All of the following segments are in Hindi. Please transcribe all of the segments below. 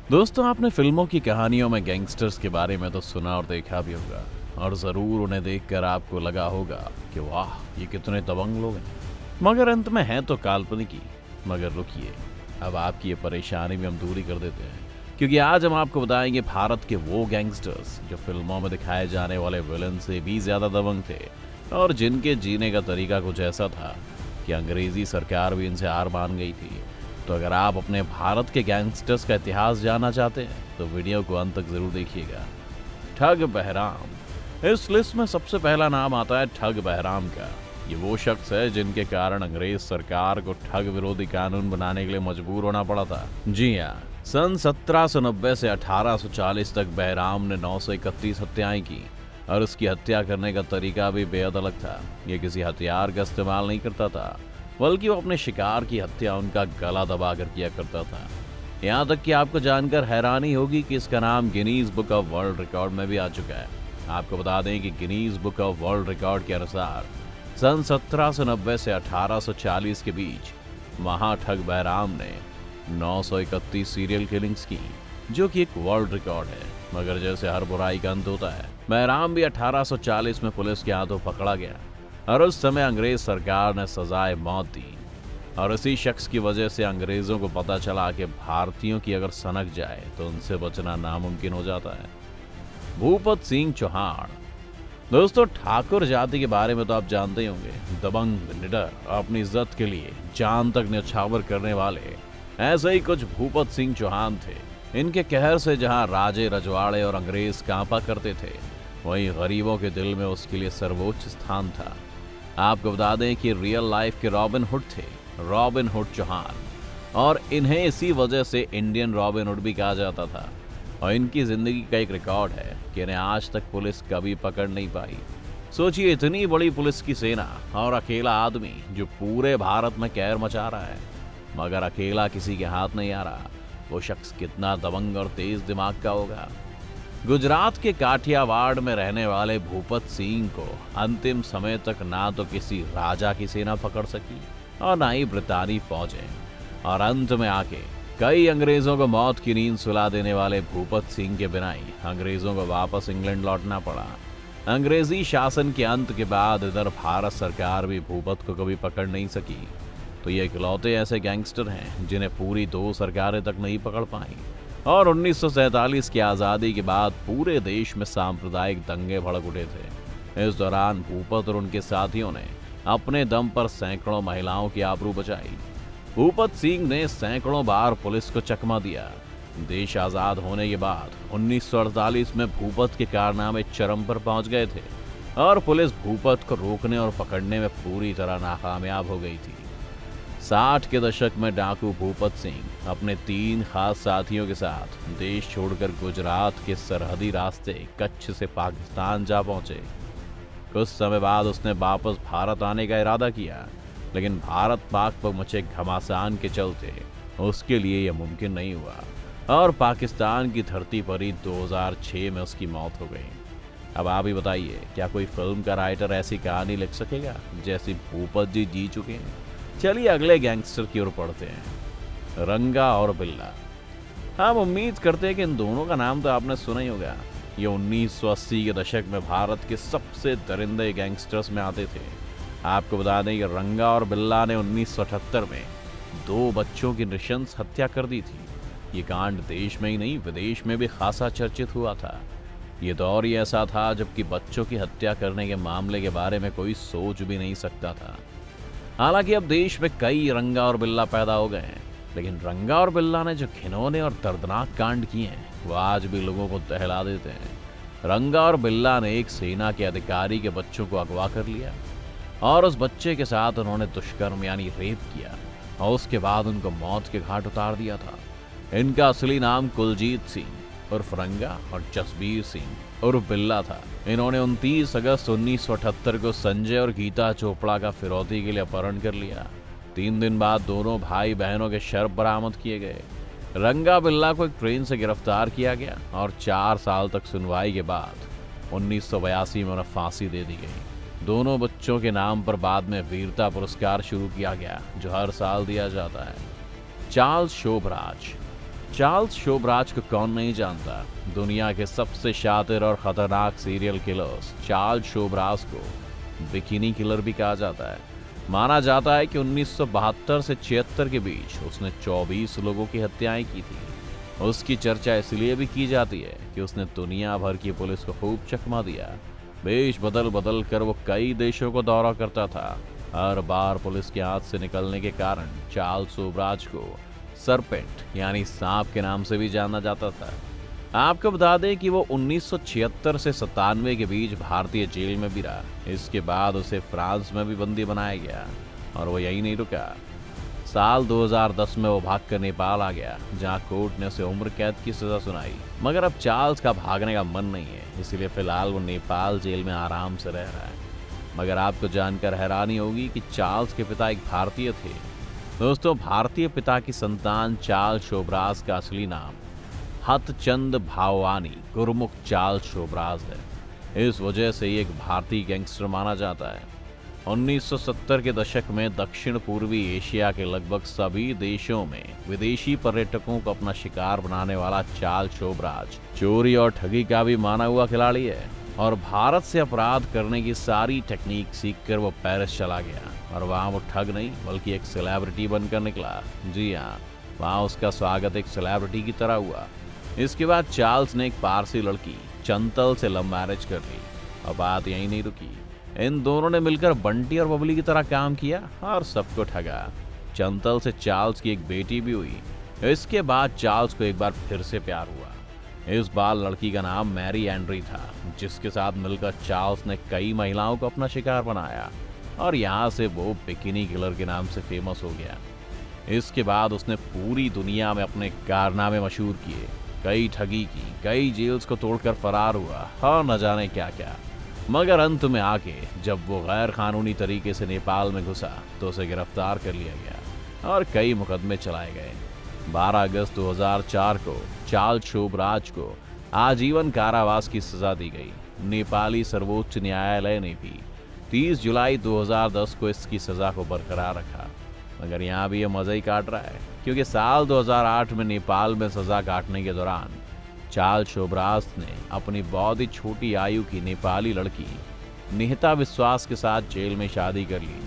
दोस्तों, आपने फिल्मों की कहानियों में गैंगस्टर्स के बारे में तो सुना और देखा भी होगा, और ज़रूर उन्हें देखकर आपको लगा होगा कि वाह, ये कितने दबंग लोग हैं। मगर अंत में हैं तो काल्पनिक ही। मगर रुकिए, अब आपकी ये परेशानी भी हम दूरी कर देते हैं, क्योंकि आज हम आपको बताएंगे भारत के वो गैंगस्टर्स जो फिल्मों में दिखाए जाने वाले विलन से भी ज़्यादा दबंग थे, और जिनके जीने का तरीका कुछ ऐसा था कि अंग्रेज़ी सरकार भी इनसे हार मान गई थी। तो अगर आप अपने भारत के गैंगस्टर्स का इतिहास जानना चाहते हैं तो वीडियो को अंत तक जरूर देखिएगा। ठग बहराम। इस लिस्ट में सबसे पहला नाम आता है ठग बहराम का। ये वो शख्स है जिनके कारण अंग्रेज सरकार को ठग विरोधी कानून बनाने के लिए मजबूर होना पड़ा था। जी हाँ, सन 1790 से 1840 तक बहराम ने 931 हत्याएं की, और उसकी हत्या करने का तरीका भी बेहद अलग था। ये किसी हथियार का इस्तेमाल नहीं करता था, बल्कि वो अपने शिकार की हत्या उनका गला दबाकर किया करता था। यहाँ तक कि आपको जानकर हैरानी होगी कि इसका नाम Guinness book of world record में भी आ चुका है। आपको बता दें कि Guinness book of world record के अनुसार सन 1790 से 1840 के बीच महाठग बहराम ने 931 सीरियल किलिंग्स की, जो कि एक वर्ल्ड रिकॉर्ड है। मगर जैसे हर बुराई का अंत होता है, बहराम भी 1840 में पुलिस के हाथों पकड़ा गया, और उस समय अंग्रेज सरकार ने सजाए मौत दी। और इसी शख्स की वजह से अंग्रेजों को पता चला कि भारतीयों की अगर सनक जाए तो उनसे बचना नामुमकिन हो जाता है। भूपत सिंह चौहान। दोस्तों, ठाकुर जाति के बारे में तो आप जानते ही होंगे। दबंग, निडर, अपनी इज्जत के लिए जान तक न्यौछावर करने वाले, ऐसे ही कुछ भूपत सिंह चौहान थे। इनके कहर से जहां राजे, रजवाड़े और अंग्रेज कांपा करते थे, वहीं गरीबों के दिल में उसके लिए सर्वोच्च स्थान था। आपको बता दें कि रियल लाइफ के रॉबिन हुड थे, रॉबिन हुड चौहान, और इन्हें इसी वजह से इंडियन रॉबिन हुड भी कहा जाता था। और इनकी जिंदगी का एक रिकॉर्ड है कि इन्हें आज तक पुलिस कभी पकड़ नहीं पाई। सोचिए, इतनी बड़ी पुलिस की सेना और अकेला आदमी जो पूरे भारत में कहर मचा रहा है, मगर अकेला किसी के हाथ नहीं आ रहा। वो शख्स कितना दबंग और तेज दिमाग का होगा। गुजरात के काठियावाड़ में रहने वाले भूपत सिंह को अंतिम समय तक ना तो किसी राजा की सेना पकड़ सकी और ना ही ब्रितानी फौजें, और अंत में आके कई अंग्रेजों को मौत की नींद सुला देने वाले भूपत सिंह के बिना ही अंग्रेजों को वापस इंग्लैंड लौटना पड़ा। अंग्रेजी शासन के अंत के बाद इधर भारत सरकार भी भूपत को कभी पकड़ नहीं सकी। तो ये इकलौते ऐसे गैंगस्टर हैं जिन्हें पूरी 2 सरकारें तक नहीं पकड़ पाई। और 1947 की आज़ादी के बाद पूरे देश में सांप्रदायिक दंगे भड़क उठे थे। इस दौरान भूपत और उनके साथियों ने अपने दम पर सैकड़ों महिलाओं की आबरू बचाई। भूपत सिंह ने सैकड़ों बार पुलिस को चकमा दिया। देश आज़ाद होने के बाद 1948 में भूपत के कारनामे चरम पर पहुंच गए थे, और पुलिस भूपत को रोकने और पकड़ने में पूरी तरह नाकामयाब हो गई थी। 60 के दशक में डाकू भूपत सिंह अपने 3 खास साथियों के साथ देश छोड़कर गुजरात के सरहदी रास्ते कच्छ से पाकिस्तान जा पहुंचे। कुछ समय बाद उसने वापस भारत आने का इरादा किया, लेकिन भारत पाक पर मचे घमासान के चलते उसके लिए यह मुमकिन नहीं हुआ, और पाकिस्तान की धरती पर ही 2006 में उसकी मौत हो गई। अब आप ही बताइए, क्या कोई फिल्म का राइटर ऐसी कहानी लिख सकेगा जैसी भूपत जी जी चुके हैं? चलिए अगले गैंगस्टर की ओर पढ़ते हैं, रंगा और बिल्ला। हम उम्मीद करते हैं कि इन दोनों का नाम तो आपने सुना ही होगा। ये 1980 के दशक में भारत के सबसे दरिंदे गैंगस्टर्स में आते थे। आपको बता दें कि रंगा और बिल्ला ने 1978 में 2 बच्चों की नृशंस हत्या कर दी थी। ये कांड देश में ही नहीं, विदेश में भी खासा चर्चित हुआ था। ये दौर ही ऐसा था जबकि बच्चों की हत्या करने के मामले के बारे में कोई सोच भी नहीं सकता था। हालांकि अब देश में कई रंगा और बिल्ला पैदा हो गए हैं, लेकिन रंगा और बिल्ला ने जो घिनौने और दर्दनाक कांड किए हैं, वो आज भी लोगों को दहला देते हैं। रंगा और बिल्ला ने एक सेना के अधिकारी के बच्चों को अगवा कर लिया, और उस बच्चे के साथ उन्होंने दुष्कर्म यानी रेप किया, और उसके बाद उनको मौत के घाट उतार दिया था। इनका असली नाम कुलजीत सिंह उर्फ रंगा और जसबीर सिंह उर्फ बिल्ला था। इन्होंने 29 अगस्त 1978 को संजय और गीता चोपड़ा का फिरौती के लिए अपहरण कर लिया। 3 दिन बाद दोनों भाई बहनों के शव बरामद किए गए। रंगा बिल्ला को एक ट्रेन से गिरफ्तार किया गया, और 4 साल तक सुनवाई के बाद 1982 में उन्हें फांसी दे दी गई। दोनों बच्चों के नाम पर बाद में वीरता पुरस्कार शुरू किया गया, जो हर साल दिया जाता है। चार्ल्स शोभराज। चार्ल्स शोबराज को कौन नहीं जानता। दुनिया के सबसे शातिर और खतरनाक सीरियल किलर्स चार्ल्स शोबराज को बिकिनी किलर भी कहा जाता है। माना जाता है कि 1972 से 76 के बीच उसने 24 लोगों की हत्याएं की थी। उसकी चर्चा इसलिए भी की जाती है कि उसने दुनिया भर की पुलिस को खूब चकमा दिया। देश बदल बदल कर वो कई देशों को दौरा करता था। हर बार पुलिस के हाथ से निकलने के कारण चार्ल्स शोबराज को सरपेंट यानी सांप के नाम से भी जाना जाता था। आपको बता दें कि वो 1976 से 97 के बीच भारतीय जेल में भी रहा। इसके बाद उसे फ्रांस में भी बंदी बनाया गया और वो यही नहीं रुका। साल 2010 में वो भागकर नेपाल आ गया, जहां कोर्ट ने उसे उम्र कैद की सजा सुनाई। मगर अब चार्ल्स का भागने का मन नहीं है, इसलिए फिलहाल वो नेपाल जेल में आराम से रह रहा है। मगर आपको जानकर हैरानी होगी कि चार्ल्स के पिता एक भारतीय थे। दोस्तों, भारतीय पिता की संतान चार्ल्स शोबराज का असली नाम हतचंद भावानी गुरमुख चार्ल्स शोबराज है। इस वजह से ये एक भारतीय गैंगस्टर माना जाता है। 1970 के दशक में दक्षिण पूर्वी एशिया के लगभग सभी देशों में विदेशी पर्यटकों को अपना शिकार बनाने वाला चार्ल्स शोबराज चोरी और ठगी का भी माना हुआ खिलाड़ी है। और भारत से अपराध करने की सारी टेक्निक सीखकर वो पेरिस चला गया और वहाँ वो ठग नहीं बल्कि एक सेलिब्रिटी बनकर निकला। जी हाँ, वहाँ उसका स्वागत एक सेलिब्रिटी की तरह हुआ। इसके बाद चार्ल्स ने एक पारसी लड़की चंतल से लव मैरिज कर ली। और बात यहीं नहीं रुकी, इन दोनों ने मिलकर बंटी और बबली की तरह काम किया और सबको ठगा। चंतल से चार्ल्स की एक बेटी भी हुई। इसके बाद चार्ल्स को एक बार फिर से प्यार हुआ। इस बार लड़की का नाम मैरी एंड्री था, जिसके साथ मिलकर चार्ल्स ने कई महिलाओं को अपना शिकार बनाया और यहाँ से वो बिकिनी किलर के नाम से फेमस हो गया। इसके बाद उसने पूरी दुनिया में अपने कारनामे मशहूर किए, कई ठगी की, कई जेल्स को तोड़कर फरार हुआ और न जाने क्या क्या। मगर अंत में आके जब वो गैर कानूनी तरीके से नेपाल में घुसा तो उसे गिरफ्तार कर लिया गया और कई मुकदमे चलाए गए। 12 अगस्त 2004 को चार्ल्स शोबराज को आजीवन कारावास की सजा दी गई। नेपाली सर्वोच्च न्यायालय ने भी 30 जुलाई 2010 को इसकी सजा को बरकरार रखा। मगर यहाँ भी ये मजा ही काट रहा है, क्योंकि साल 2008 में नेपाल में सजा काटने के दौरान चार्ल्स शोबराज ने अपनी बहुत ही छोटी आयु की नेपाली लड़की निहिता विश्वास के साथ जेल में शादी कर ली।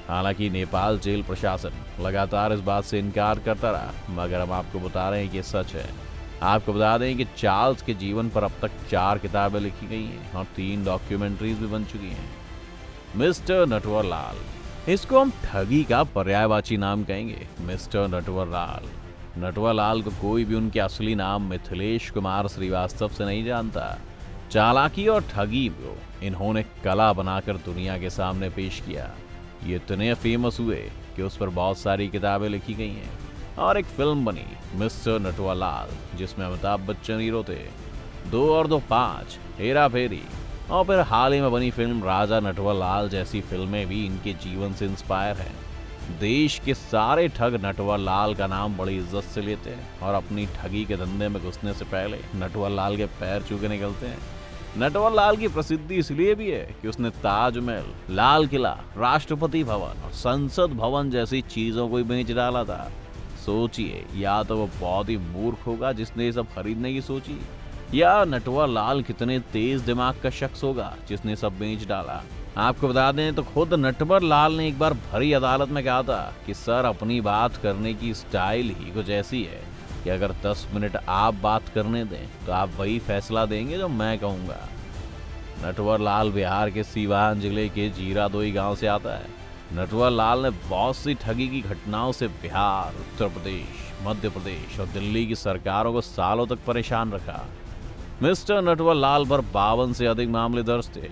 हालांकि नेपाल जेल प्रशासन लगातार इस बात से इनकार करता रहा, मगर हम आपको बता रहे हैं कि सच है। आपको बता दें कि चार्ल्स के जीवन पर अब तक 4 किताबें लिखी गई हैं और 3 डॉक्यूमेंट्रीज भी बन चुकी हैं। मिस्टर नटवरलाल, इसको हम ठगी का पर्यायवाची नाम कहेंगे। मिस्टर नटवरलाल। नटवरलाल को कोई भी उनके असली नाम मिथिलेश कुमार श्रीवास्तव से नहीं जानता। चालाकी और ठगी को इन्होंने कला बनाकर दुनिया के सामने पेश किया। ये इतने फेमस हुए कि उस पर बहुत सारी किताबें लिखी गई हैं और एक फिल्म बनी मिस्टर नटवरलाल, जिसमें अमिताभ बच्चन हीरो थे। 2 और 2 5, हेरा फेरी और फिर हाल ही में बनी फिल्म राजा नटवरलाल जैसी फिल्में भी इनके जीवन से इंस्पायर हैं। देश के सारे ठग नटवरलाल का नाम बड़ी इज्जत से लेते हैं और अपनी ठगी के धंधे में घुसने से पहले नटवरलाल के पैर छू के निकलते हैं। नटवरलाल की प्रसिद्धि इसलिए भी है कि उसने ताजमहल, लाल किला, राष्ट्रपति भवन और संसद भवन जैसी चीजों को ही बेच डाला था। सोचिए, या तो वो बहुत ही मूर्ख होगा जिसने ये सब खरीदने की सोची, या नटवरलाल कितने तेज दिमाग का शख्स होगा जिसने सब बेच डाला। आपको बता दें तो खुद नटवरलाल ने एक बार भरी अदालत में कहा था कि सर, अपनी बात करने की स्टाइल ही कुछ ऐसी है कि अगर 10 मिनट आप बात करने दें तो आप वही फैसला देंगे जो मैं कहूँगा। नटवरलाल बिहार के सीवान जिले के जीरादोई गांव से आता है। नटवरलाल ने बहुत सी ठगी की घटनाओं से बिहार, उत्तर प्रदेश, मध्य प्रदेश और दिल्ली की सरकारों को सालों तक परेशान रखा। मिस्टर नटवरलाल पर 52 से अधिक मामले दर्ज थे।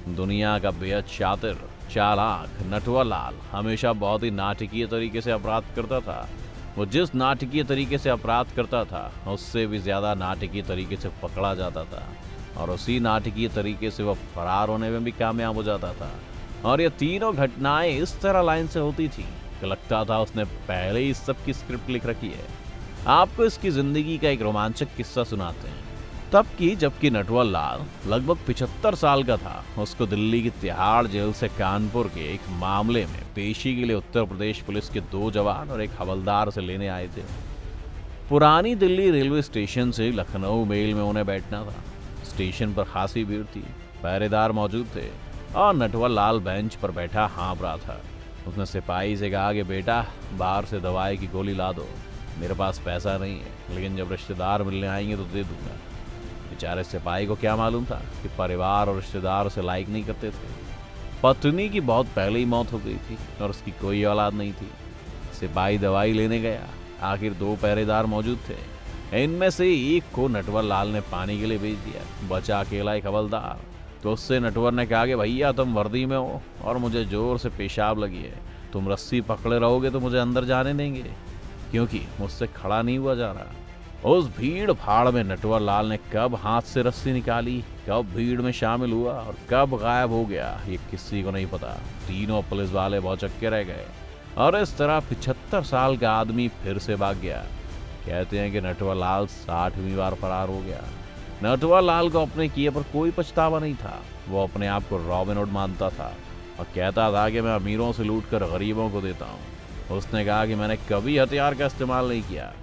दुनिया का बेहद शातिर, चालाक नटवरलाल हमेशा बहुत ही नाटकीय तरीके से अपराध करता था। वो जिस नाटकीय तरीके से अपराध करता था, उससे भी ज्यादा नाटकीय तरीके से पकड़ा जाता था और उसी नाटकीय तरीके से वो फरार होने में भी कामयाब हो जाता था। और ये तीनों घटनाएं इस तरह लाइन से होती थी कि लगता था उसने पहले ही इस सब की स्क्रिप्ट लिख रखी है। आपको इसकी जिंदगी का एक रोमांचक किस्सा सुनाते हैं। तब की जबकि नटवरलाल लगभग 75 साल का था, उसको दिल्ली की तिहाड़ जेल से कानपुर के एक मामले में पेशी के लिए उत्तर प्रदेश पुलिस के 2 जवान और एक हवलदार से लेने आए थे। पुरानी दिल्ली रेलवे स्टेशन से लखनऊ मेल में उन्हें बैठना था। स्टेशन पर खासी भीड़ थी, पहरेदार मौजूद थे और नटवर लाल बेंच पर बैठा हाँफ रहा था। उसने सिपाही से कहा कि बेटा, बाहर से दवाई की गोली ला दो। मेरे पास पैसा नहीं है, लेकिन जब रिश्तेदार मिलने आएंगे तो दे दूंगा। बेचारे सिपाही को क्या मालूम था कि परिवार और रिश्तेदार उसे लाइक नहीं करते थे। पत्नी की बहुत पहले ही मौत हो गई थी और उसकी कोई औलाद नहीं थी। सिपाही दवाई लेने गया। आखिर 2 पहरेदार मौजूद थे। इनमें से एक को नटवर लाल ने पानी के लिए भेज दिया। बचा अकेला एक हवलदार। तो उससे नटवर ने कहा कि भैया, तुम वर्दी में हो और मुझे जोर से पेशाब लगी है। तुम रस्सी पकड़े रहोगे तो मुझे अंदर जाने देंगे, क्योंकि मुझसे खड़ा नहीं हुआ जा रहा। उस भीड़ भाड़ में नटवर लाल ने कब हाथ से रस्सी निकाली, कब भीड़ में शामिल हुआ और कब गायब हो गया, ये किसी को नहीं पता। तीनों पुलिस वाले भौचक्के रह गए और इस तरह 75 साल का आदमी फिर से भाग गया। कहते हैं कि नटवर लाल 60वीं बार फरार हो गया। नटवर लाल को अपने किए पर कोई पछतावा नहीं था। वो अपने आप को रॉबिन हुड मानता था और कहता था कि मैं अमीरों से लूटकर गरीबों को देता हूँ। उसने कहा कि मैंने कभी हथियार का इस्तेमाल नहीं किया।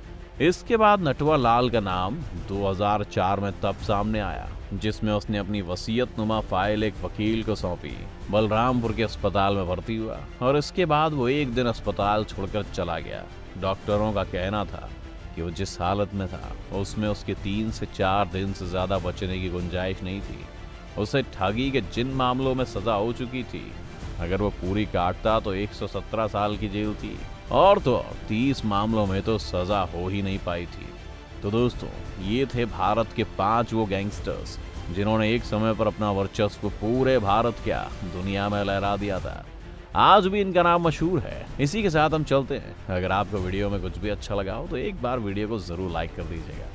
इसके बाद नटवर लाल का नाम 2004 में तब सामने आया, जिसमें उसने अपनी वसीयतनुमा फाइल एक वकील को सौंपी। बलरामपुर के अस्पताल में भर्ती हुआ और इसके बाद वो एक दिन अस्पताल छोड़कर चला गया। डॉक्टरों का कहना था कि वो जिस हालत में था उसमें उसके 3 से 4 दिन से ज्यादा बचने की गुंजाइश नहीं थी। उसे ठगी के जिन मामलों में सजा हो चुकी थी, अगर वो पूरी काटता तो 117 साल की जेल थी और तो 30 मामलों में तो सजा हो ही नहीं पाई थी। तो दोस्तों, ये थे भारत के 5 वो गैंगस्टर्स जिन्होंने एक समय पर अपना वर्चस्व पूरे भारत क्या दुनिया में लहरा दिया था। आज भी इनका नाम मशहूर है। इसी के साथ हम चलते हैं। अगर आपको वीडियो में कुछ भी अच्छा लगा हो तो एक बार वीडियो को जरूर लाइक कर दीजिएगा।